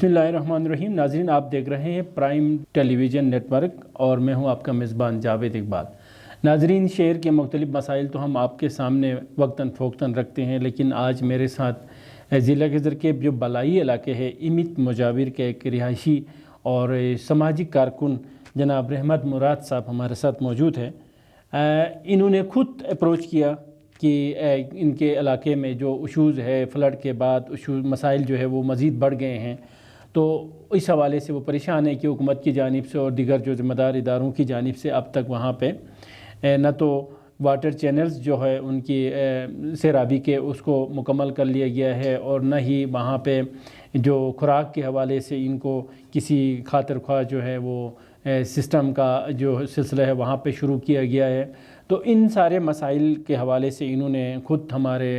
बिस्मिल्लाहिर्रहमानिर्रहीम। नाज़रीन, आप देख रहे हैं प्राइम टेलीविज़न नेटवर्क और मैं हूं आपका मेज़बान जावेद इकबाल। नाज़रीन, शहर के मुख्तलिफ़ मसाइल तो हम आपके सामने वक्तन फ़ोक्तन रखते हैं, लेकिन आज मेरे साथ ज़िला गज़र के जो बलाई इलाके है इमित मुजाविर के एक रिहायशी और समाजी कारकुन जनाब रहमत मुराद साहब हमारे साथ मौजूद है। इन्होंने ख़ुद अप्रोच किया कि इनके इलाके में जो इशूज़ है फ्लड के बाद मसाइल जो है वो मज़ीद बढ़ गए हैं, तो इस हवाले से वो परेशान है कि हुकूमत की जानिब से और दीगर जो ज़िम्मेदार इदारों की जानिब से अब तक वहाँ पे न तो वाटर चैनल्स जो है उनकी सैराबी के उसको मुकम्मल कर लिया गया है और न ही वहाँ पे जो खुराक के हवाले से इनको किसी खातिर ख्वाह जो है वो सिस्टम का जो सिलसिला है वहाँ पे शुरू किया गया है। तो इन सारे मसाइल के हवाले से इन्होंने ख़ुद हमारे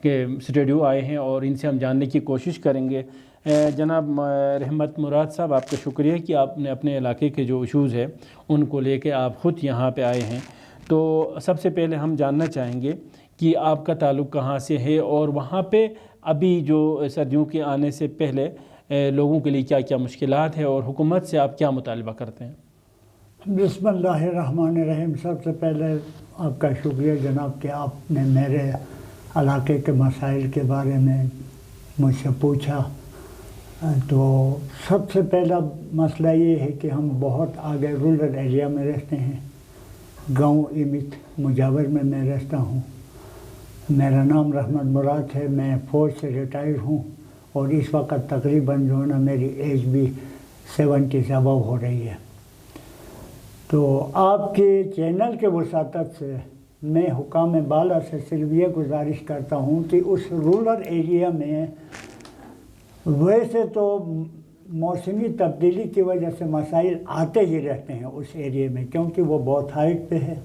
के स्टूडियो आए हैं और इनसे हम जानने की कोशिश करेंगे। जनाब रहमत मुराद साहब, आपका शुक्रिया कि आपने अपने इलाके के जो इशूज़ है उनको लेके आप ख़ुद यहाँ पे आए हैं। तो सबसे पहले हम जानना चाहेंगे कि आपका ताल्लुक़ कहाँ से है और वहाँ पे अभी जो सर्दियों के आने से पहले लोगों के लिए क्या क्या मुश्किलात है और हुकूमत से आप क्या मुतालबा करते हैं? बिस्मिल्लाहिर्रहमानिर्रहीम। सबसे पहले आपका शुक्रिया जनाब कि आपने मेरे इलाके के मसाइल के बारे में मुझसे पूछा। तो सबसे पहला मसला ये है कि हम बहुत आगे रूरल एरिया में रहते हैं। गांव इमित मुजावर में मैं रहता हूँ। मेरा नाम रहमत मुराद है। मैं फ़ौज से रिटायर हूँ और इस वक्त तकरीबन जो है ना मेरी एज भी 70 से अबव हो रही है। तो आपके चैनल के वसातत से मैं हुकाम बाला से सिर्फ ये गुजारिश करता हूँ कि उस रूरल एरिया में वैसे तो मौसमी तब्दीली की वजह से मसाइल आते ही रहते हैं उस एरिया में, क्योंकि वो बहुत हाइट पे है।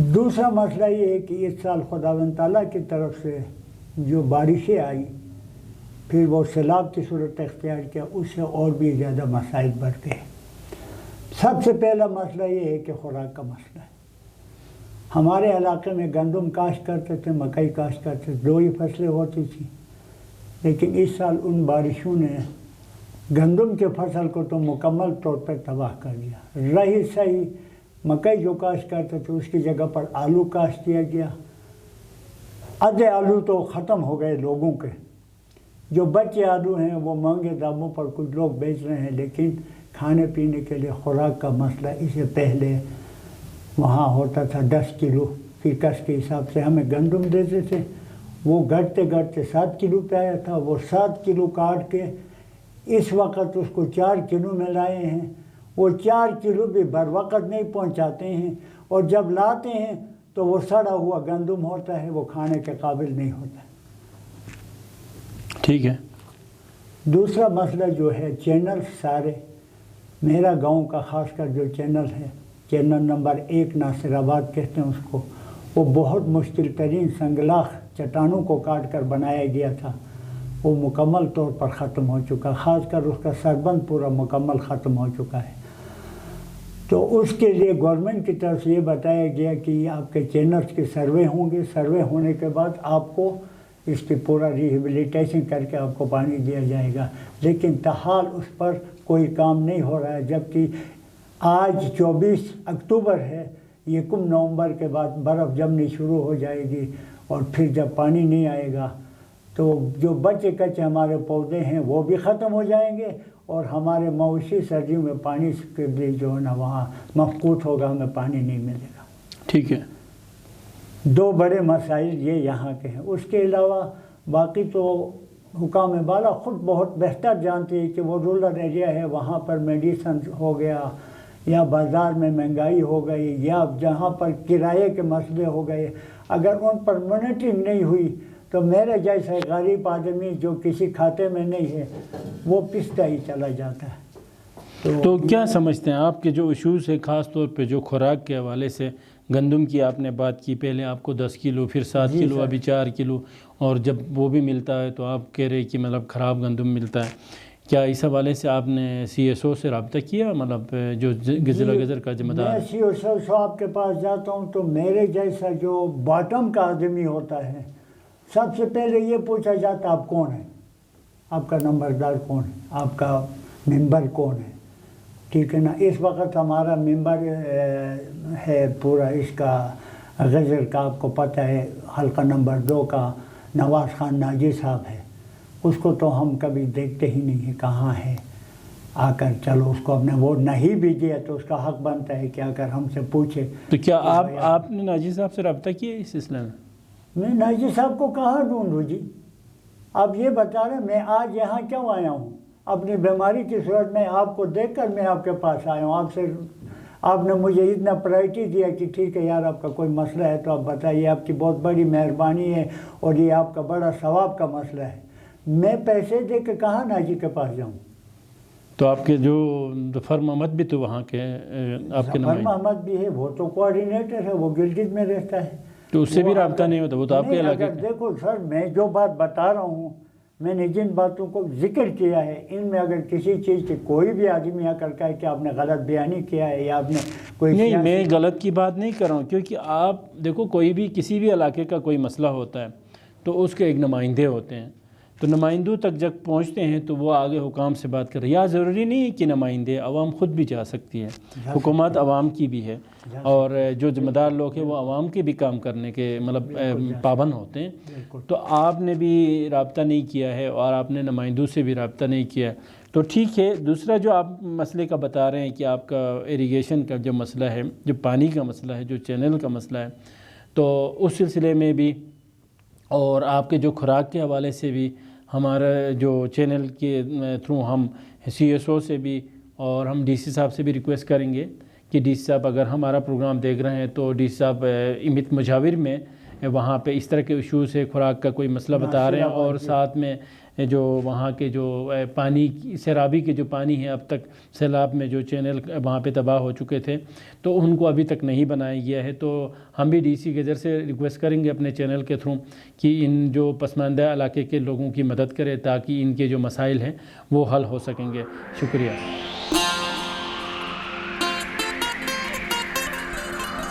दूसरा मसला ये है कि इस साल खुदावंद ताला की तरफ से जो बारिशें आई फिर वो सैलाब की सूरत इख्तियार किया, उससे और भी ज़्यादा मसाइल बढ़ गए। सबसे पहला मसला ये है कि खुराक का मसला है। हमारे इलाके में गंदम काश्त करते थे, मकई काश्त करते थे, दो ही फसलें होती थी। लेकिन इस साल उन बारिशों ने गंदम के फसल को तो मुकम्मल तौर पर तबाह कर दिया। रही सही मकई जो काश्त करते थे उसकी जगह पर आलू काश्त किया गया। आधे आलू तो ख़त्म हो गए लोगों के। जो बचे आलू हैं वो महंगे दामों पर कुछ लोग बेच रहे हैं, लेकिन खाने पीने के लिए खुराक का मसला इससे पहले वहाँ होता था 10 किलो फिकस के हिसाब से हमें गंदम देते थे। वो घटते घटते 7 किलो पे आया था। वो 7 किलो काट के इस वक्त उसको 4 किलो में लाए हैं। वो 4 किलो भी बर वक्त नहीं पहुँचाते हैं और जब लाते हैं तो वो सड़ा हुआ गंदम होता है, वो खाने के काबिल नहीं होता। ठीक है। दूसरा मसला जो है चैनल सारे, मेरा गांव का खासकर जो चैनल है, चैनल नंबर 1 नासिराबाद कहते हैं उसको, वो बहुत मुश्किल तरीन संगलाख चट्टानों को काट कर बनाया गया था। वो मुकम्मल तौर पर ख़त्म हो चुका, ख़ासकर उसका सरबंद पूरा मुकम्मल ख़त्म हो चुका है। तो उसके लिए गवर्नमेंट की तरफ से ये बताया गया कि आपके चैनल्स के सर्वे होंगे, सर्वे होने के बाद आपको इसकी पूरा रिहेबिलिटेशन करके आपको पानी दिया जाएगा। लेकिन ताहाल उस पर कोई काम नहीं हो रहा है, जबकि आज 24 अक्टूबर है। 1 नवंबर के बाद बर्फ़ जमनी शुरू हो जाएगी और फिर जब पानी नहीं आएगा तो जो बचे कच्चे हमारे पौधे हैं वो भी ख़त्म हो जाएंगे और हमारे मवेशी सर्दियों में पानी के लिए जो है ना वहाँ मफकूत होगा, हमें पानी नहीं मिलेगा। ठीक है। 2 बड़े मसाइल ये यहाँ के हैं। उसके अलावा बाकी तो हुकाम बाला ख़ुद बहुत बेहतर जानते हैं कि वो रूरल एरिया है, वहाँ पर मेडिसन हो गया या बाज़ार में महंगाई हो गई या जहाँ पर किराए के मसले हो गए, अगर उन पर मॉनिटरिंग नहीं हुई तो मेरे जैसा गरीब आदमी जो किसी खाते में नहीं है वो पिसता ही चला जाता है। तो क्या समझते हैं आपके जो इशूज़ है ख़ास तौर पे जो खुराक के हवाले से? गंदम की आपने बात की, पहले आपको 10 किलो फिर 7 किलो अभी 4 किलो, और जब वो भी मिलता है तो आप कह रहे कि मतलब ख़राब गंदम मिलता है। क्या इस हवाले से आपने CSO से रब्ता किया, मतलब जो ज़िला गज़र का ज़िम्मेदार? मैं CSO साहब के पास जाता हूँ तो मेरे जैसा जो बॉटम का आदमी होता है सबसे पहले ये पूछा जाता आप कौन है। آپ کا نمبردار کون ہے، آپ کا ممبر کون ہے، ٹھیک ہے نا. اس وقت ہمارا ممبر ہے پورا اس کا غزر کا، آپ کو پتہ ہے، حلقہ نمبر 2 کا نواز خان ناجی صاحب ہے. اس کو تو ہم کبھی دیکھتے ہی نہیں ہیں کہاں ہے. آ کر چلو اس کو ہم نے ووٹ نہیں بھی دیا تو اس کا حق بنتا ہے کہ اگر ہم سے پوچھے. تو کیا آپ نے ناجی صاحب سے رابطہ کیا اس سلسلے میں؟ میں ناجی صاحب کو کہاں ڈھونڈوں جی؟ آپ یہ بتا رہے میں آج یہاں کیوں آیا ہوں؟ اپنی بیماری کی صورت میں آپ کو دیکھ کر میں آپ کے پاس آیا ہوں. آپ نے مجھے اتنا پرائرٹی دیا کہ ٹھیک ہے یار، آپ کا کوئی مسئلہ ہے تو آپ بتائیے، آپ کی بہت بڑی مہربانی ہے اور یہ آپ کا بڑا ثواب کا مسئلہ ہے. میں پیسے دے کے کہاں ناجی کے پاس جاؤں؟ تو آپ کے جو ظفر محمد بھی تو وہاں کے آپ کے ظفر محمد بھی ہے، وہ تو کوآرڈینیٹر ہے، وہ گلگت میں رہتا ہے. تو اس سے بھی رابطہ نہیں ہوتا؟ وہ تو آپ کے علاقے کا. دیکھو سر، میں جو بات بتا رہا ہوں، میں نے جن باتوں کو ذکر کیا ہے، ان میں اگر کسی چیز کی کوئی بھی آدمی آ کر کہے کہ آپ نے غلط بیانی کیا ہے یا آپ نے کوئی نہیں، میں غلط کی بات نہیں کر رہا ہوں، کیونکہ آپ دیکھو کوئی بھی کسی بھی علاقے کا کوئی مسئلہ ہوتا ہے تو اس کے ایک نمائندے ہوتے ہیں، تو نمائندوں تک جب پہنچتے ہیں تو وہ آگے حکام سے بات کر رہے ہیں. یا ضروری نہیں ہے کہ نمائندے، عوام خود بھی جا سکتی ہے. حکومت عوام کی بھی ہے اور جو ذمہ دار لوگ ہیں وہ عوام کے بھی کام کرنے کے مطلب پابند ہوتے ہیں. تو آپ نے بھی رابطہ نہیں کیا ہے اور آپ نے نمائندوں سے بھی رابطہ نہیں کیا، تو ٹھیک ہے. دوسرا جو آپ مسئلے کا بتا رہے ہیں کہ آپ کا ایریگیشن کا جو مسئلہ ہے، جو پانی کا مسئلہ ہے، جو چینل کا مسئلہ ہے، تو اس سلسلے میں بھی اور آپ کے جو خوراک کے حوالے سے بھی ہمارا جو چینل کے تھرو ہم سی ایس او سے بھی اور ہم ڈی سی صاحب سے بھی ریکویسٹ کریں گے کہ ڈی سی صاحب اگر ہمارا پروگرام دیکھ رہے ہیں تو ڈی سی صاحب امت مجاور میں وہاں پہ اس طرح کے ایشوز ہے، خوراک کا کوئی مسئلہ بتا رہے ہیں، اور ساتھ میں جو وہاں کے جو پانی سیرابی کے جو پانی ہے اب تک سیلاب میں جو چینل وہاں پہ تباہ ہو چکے تھے تو ان کو ابھی تک نہیں بنایا گیا ہے. تو ہم بھی ڈی سی کے ذریعے سے ریکویسٹ کریں گے اپنے چینل کے تھرو کہ ان جو پسماندہ علاقے کے لوگوں کی مدد کرے تاکہ ان کے جو مسائل ہیں وہ حل ہو سکیں گے. شکریہ.